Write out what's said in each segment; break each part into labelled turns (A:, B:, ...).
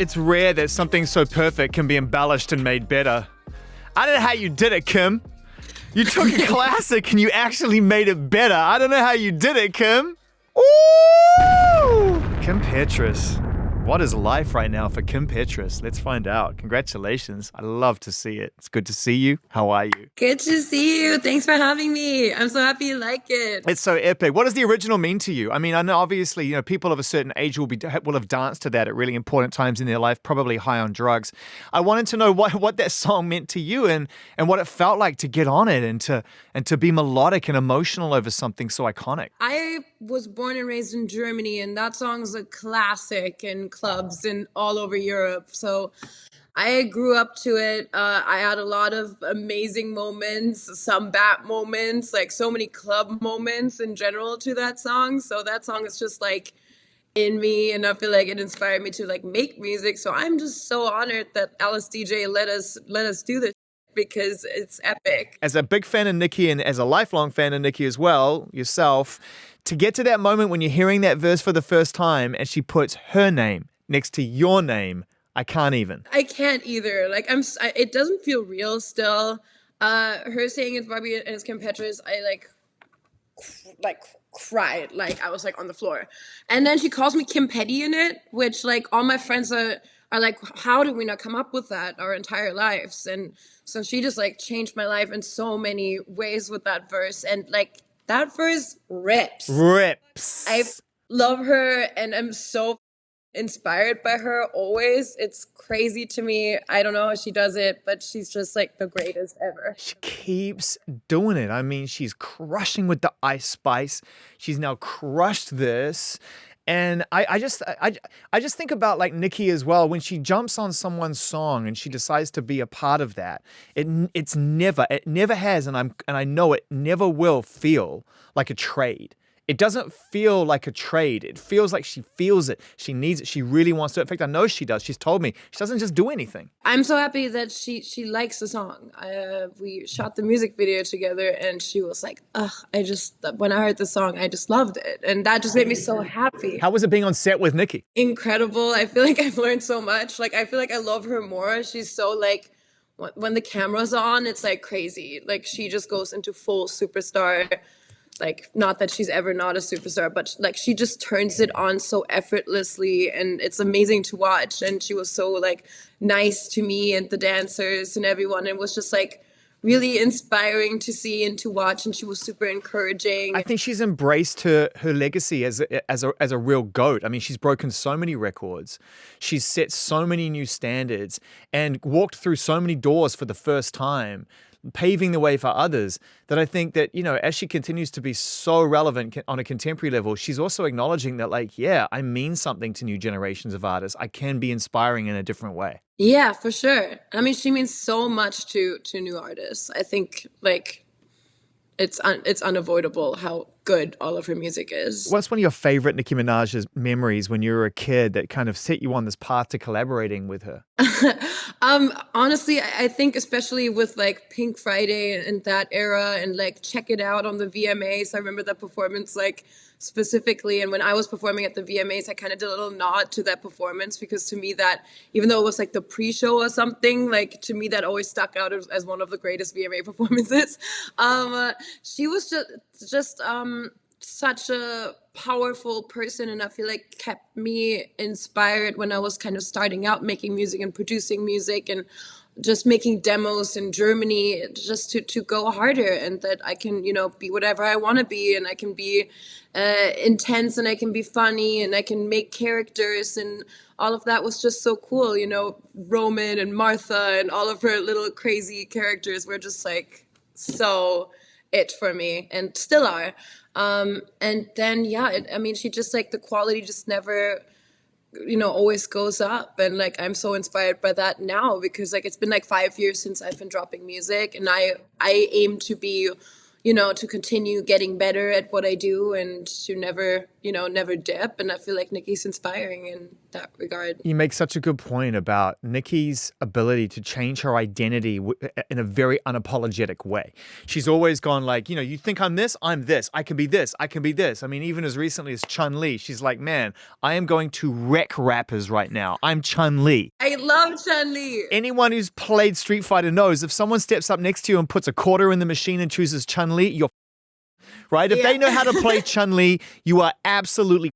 A: It's rare that something so perfect can be embellished and made better. I don't know how you did it, Kim. You took a classic and you actually made it better. I don't know how you did it, Kim. Ooh! Kim Petras. What is life right now for Kim Petras? Let's find out. Congratulations. I love to see it. It's good to see you. How are you?
B: Good to see you. Thanks for having me. I'm so happy you like it.
A: It's so epic. What does the original mean to you? I mean, I know obviously, people of a certain age will have danced to that at really important times in their life, probably high on drugs. I wanted to know what that song meant to you and what it felt like to get on it and to be melodic and emotional over something so iconic.
B: I was born and raised in Germany, and that song's a classic in clubs and all over Europe. So I grew up to it. I had a lot of amazing moments, some bad moments, like so many club moments in general to that song. So that song is just like in me, and I feel like it inspired me to like make music. So I'm just so honored that Alice DJ let us do this because it's epic.
A: As a big fan of Nicki and as a lifelong fan of Nicki as well, yourself, to get to that moment when you're hearing that verse for the first time and she puts her name next to your name, I can't even.
B: I can't either. Like it doesn't feel real still. Her saying it's Barbie and it's Kim Petras, I like cried. Like I was like on the floor. And then she calls me Kim Petty in it, which like all my friends are like, how did we not come up with that our entire lives? And so she just like changed my life in so many ways with that verse. And like that verse rips. I love her and I'm so inspired by her always. It's crazy to me. I don't know how she does it, but she's just like the greatest ever.
A: She keeps doing it. I mean, she's crushing with the Ice Spice. She's now crushed this. And I just think about like Nicki as well. When she jumps on someone's song and she decides to be a part of that, it never has, and I know it never will feel like a trade. It doesn't feel like a trade. It feels like she feels it. She needs it. She really wants to. In fact, I know she does. She's told me she doesn't just do anything.
B: I'm so happy that she likes the song. We shot the music video together, and she was like, "Ugh, when I heard the song, I just loved it," and that just made me so happy.
A: How was it being on set with Nicki?
B: Incredible. I feel like I've learned so much. Like I feel like I love her more. She's so like, when the camera's on, it's like crazy. Like she just goes into full superstar. Like, not that she's ever not a superstar, but like she just turns it on so effortlessly, and it's amazing to watch. And she was so like nice to me and the dancers and everyone. It was just like really inspiring to see and to watch, and she was super encouraging.
A: I think she's embraced her legacy as a real GOAT. I mean, she's broken so many records. She's set so many new standards and walked through so many doors for the first time, paving the way for others, that I think that, as she continues to be so relevant on a contemporary level, she's also acknowledging that, like, yeah, I mean something to new generations of artists. I can be inspiring in a different way.
B: Yeah, for sure. I mean, she means so much to new artists. I think, like, it's unavoidable how good all of her music is.
A: What's one of your favorite Nicki Minaj's memories when you were a kid that kind of set you on this path to collaborating with her?
B: Honestly, I think especially with like Pink Friday and that era and like Check It Out on the VMAs. I remember that performance like specifically. And when I was performing at the VMAs, I kind of did a little nod to that performance because to me that, even though it was like the pre-show or something, like to me that always stuck out as one of the greatest VMA performances. She was just such a powerful person, and I feel like kept me inspired when I was kind of starting out making music and producing music and just making demos in Germany, just to go harder, and that I can, be whatever I want to be, and I can be intense, and I can be funny, and I can make characters, and all of that was just so cool. Roman and Martha and all of her little crazy characters were just like so it for me, and still are. And then, she just like the quality just never, always goes up. And like, I'm so inspired by that now because like, it's been like 5 years since I've been dropping music, and I aim to be, to continue getting better at what I do and to never never dip. And I feel like Nicki's inspiring in that regard.
A: You make such a good point about Nicki's ability to change her identity in a very unapologetic way. She's always gone like, you think I'm this, I can be this, I can be this. I mean, even as recently as Chun-Li, she's like, man, I am going to wreck rappers right now. I'm Chun-Li.
B: I love Chun-Li.
A: Anyone who's played Street Fighter knows if someone steps up next to you and puts a quarter in the machine and chooses Chun-Li, you're right? If they know how to play Chun-Li, you are absolutely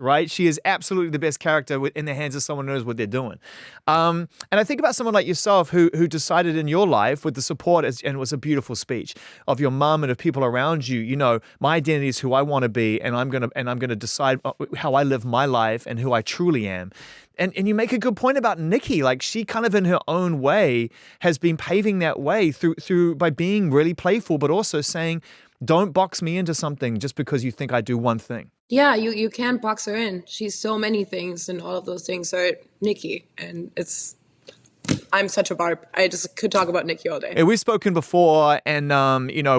A: right. She is absolutely the best character in the hands of someone who knows what they're doing. And I think about someone like yourself who decided in your life with the support, and it was a beautiful speech of your mom and of people around you, my identity is who I want to be, and I'm gonna decide how I live my life and who I truly am. And you make a good point about Nicki. Like, she kind of in her own way has been paving that way through by being really playful, but also saying, don't box me into something just because you think I do one thing.
B: Yeah, you can't box her in. She's so many things, and all of those things are Nicki. And I'm such a barb. I just could talk about Nicki all day.
A: Yeah, we've spoken before, and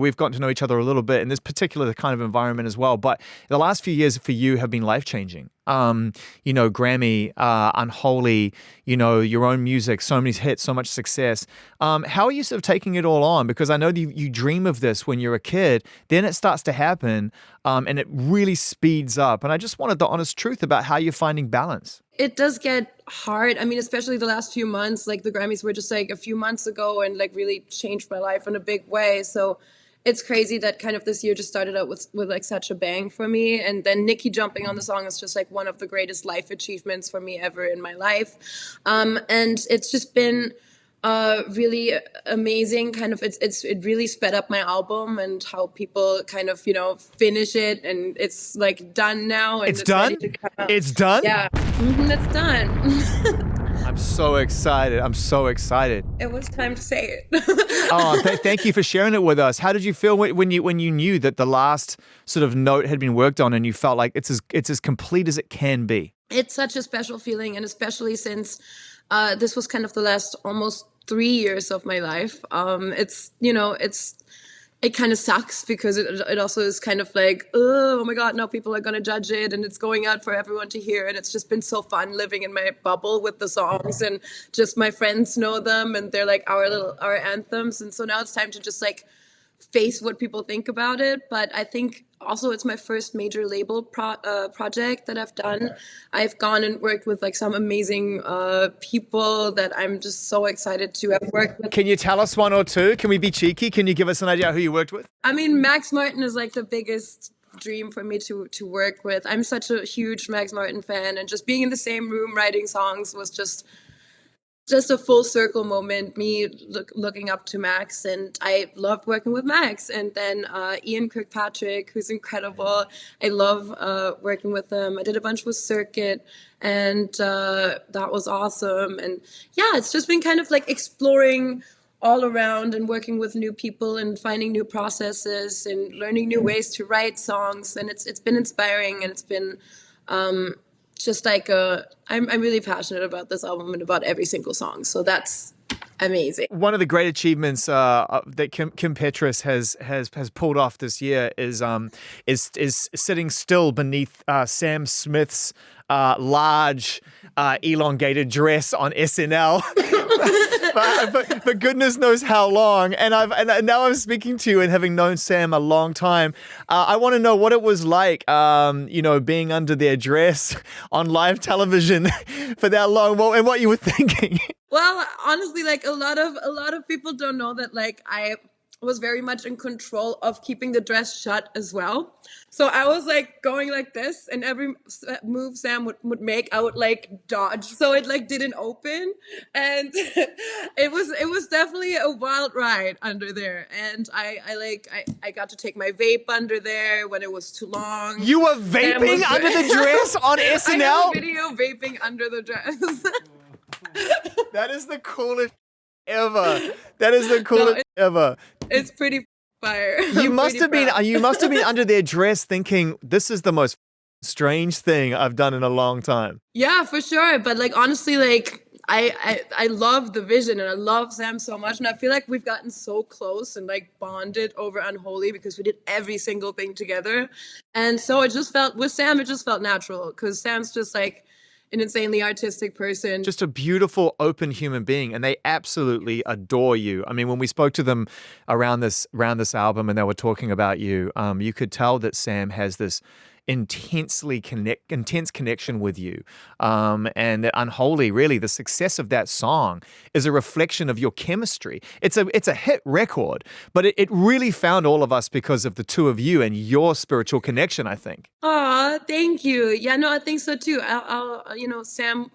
A: we've gotten to know each other a little bit in this particular kind of environment as well. But the last few years for you have been life-changing. Grammy, Unholy, your own music, so many hits, so much success. How are you sort of taking it all on? Because I know that you dream of this when you're a kid, then it starts to happen, and it really speeds up. And I just wanted the honest truth about how you're finding balance.
B: It does get hard. I mean, especially the last few months, like the Grammys were just like a few months ago and like really changed my life in a big way. So it's crazy that kind of this year just started out with like such a bang for me. And then Nicki jumping on the song is just like one of the greatest life achievements for me ever in my life. And it's just been really amazing. Kind of it really sped up my album and how people kind of, finish it, and it's like done now. And
A: it's done?
B: Ready to come out.
A: It's done?
B: Yeah, it's done.
A: I'm so excited.
B: It was time to say it.
A: Thank you for sharing it with us. How did you feel when you knew that the last sort of note had been worked on and you felt like it's as complete as it can be?
B: It's such a special feeling, and especially since this was kind of the last almost 3 years of my life. It kind of sucks because it also is kind of like, oh my God, now people are going to judge it, and it's going out for everyone to hear. And it's just been so fun living in my bubble with the songs, and just my friends know them, and they're like our anthems. And so now it's time to just like face what people think about it. But I think also it's my first major label project that I've done. I've gone and worked with like some amazing people that I'm just so excited to have worked with.
A: Can you tell us one or two? Can we be cheeky? Can you give us an idea who you worked with?
B: I mean, Max Martin is like the biggest dream for me to work with. I'm such a huge Max Martin fan, and just being in the same room writing songs was just a full circle moment, me looking up to Max, and I loved working with Max. And then Ian Kirkpatrick, who's incredible. I love working with him. I did a bunch with Circuit, and that was awesome. And yeah, it's just been kind of like exploring all around and working with new people and finding new processes and learning new ways to write songs. And it's been inspiring, and it's been just like I'm really passionate about this album and about every single song. So that's amazing.
A: One of the great achievements that Kim Petras has pulled off this year is sitting still beneath Sam Smith's large elongated dress on SNL. for goodness knows how long. And now I'm speaking to you and having known Sam a long time. I want to know what it was like, being under their dress on live television for that long, and what you were thinking.
B: Well, honestly, like a lot of people don't know that like I was very much in control of keeping the dress shut as well. So I was like going like this, and every move Sam would make, I would like dodge. So it like didn't open, and it was definitely a wild ride under there. And I got to take my vape under there when it was too long.
A: You were vaping under the dress on SNL?
B: I have a video vaping under the dress.
A: That is the coolest ever. That is the coolest ever.
B: It's pretty fire.
A: You must have been under their dress thinking, this is the most strange thing I've done in a long time.
B: Yeah, for sure. But like honestly, like I love the vision and I love Sam so much, and I feel like we've gotten so close and like bonded over Unholy because we did every single thing together, and so it just felt with Sam, it just felt natural because Sam's just like an insanely artistic person.
A: Just a beautiful, open human being, and they absolutely adore you. I mean, when we spoke to them around this album, and they were talking about you, you could tell that Sam has this intense connection with you, and that Unholy, really, the success of that song is a reflection of your chemistry. It's a hit record, but it really found all of us because of the two of you and your spiritual connection, I think.
B: Aw, thank you. Yeah, no, I think so too. Sam,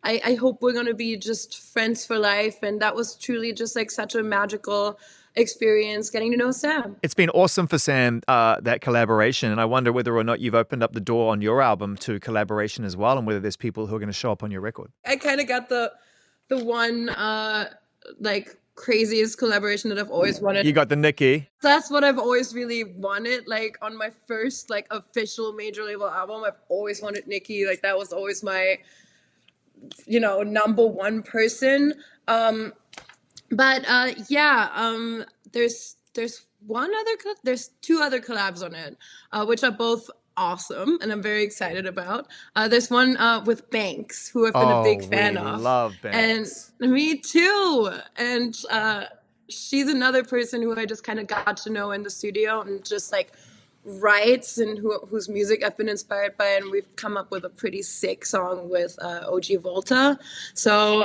B: I hope we're gonna be just friends for life, and that was truly just like such a magical experience getting to know Sam.
A: It's been awesome for Sam, that collaboration, and I wonder whether or not you've opened up the door on your album to collaboration as well, and whether there's people who are going to show up on your record.
B: I kind of got the one like craziest collaboration that I've always wanted.
A: You got the Nicki.
B: That's what I've always really wanted. Like on my first like official major label album, I've always wanted Nicki. Like that was always my number one person. There's two other collabs on it, which are both awesome, and I'm very excited about. There's one with Banks, who I've been a big fan of.
A: Love Banks.
B: And me too. And she's another person who I just kind of got to know in the studio and just like writes and whose music I've been inspired by, and we've come up with a pretty sick song with OG Volta. So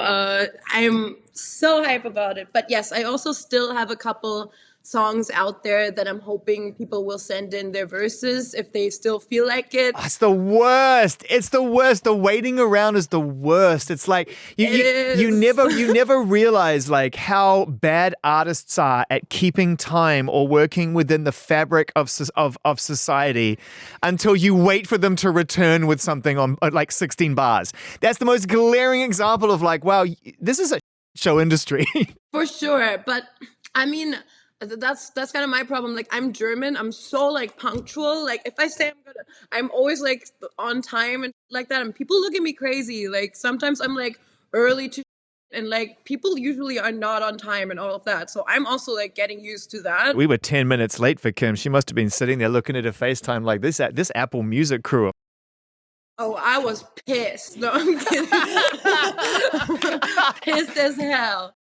B: I'm so hype about it. But yes, I also still have a couple songs out there that I'm hoping people will send in their verses if they still feel like it.
A: Oh, it's the worst. It's the worst. The waiting around is the worst. It's like you never realize like how bad artists are at keeping time or working within the fabric of society until you wait for them to return with something on like 16 bars. That's the most glaring example of like, wow, this is a show industry.
B: For sure, but I mean, that's kind of my problem. Like I'm German, I'm so like punctual. Like if I say I'm always like on time and like that, and people look at me crazy. Like sometimes I'm like early to, and like people usually are not on time and all of that. So I'm also like getting used to that.
A: We were 10 minutes late for Kim. She must have been sitting there looking at her FaceTime like this Apple Music crew.
B: Oh, I was pissed. No, I'm kidding. Pissed as hell.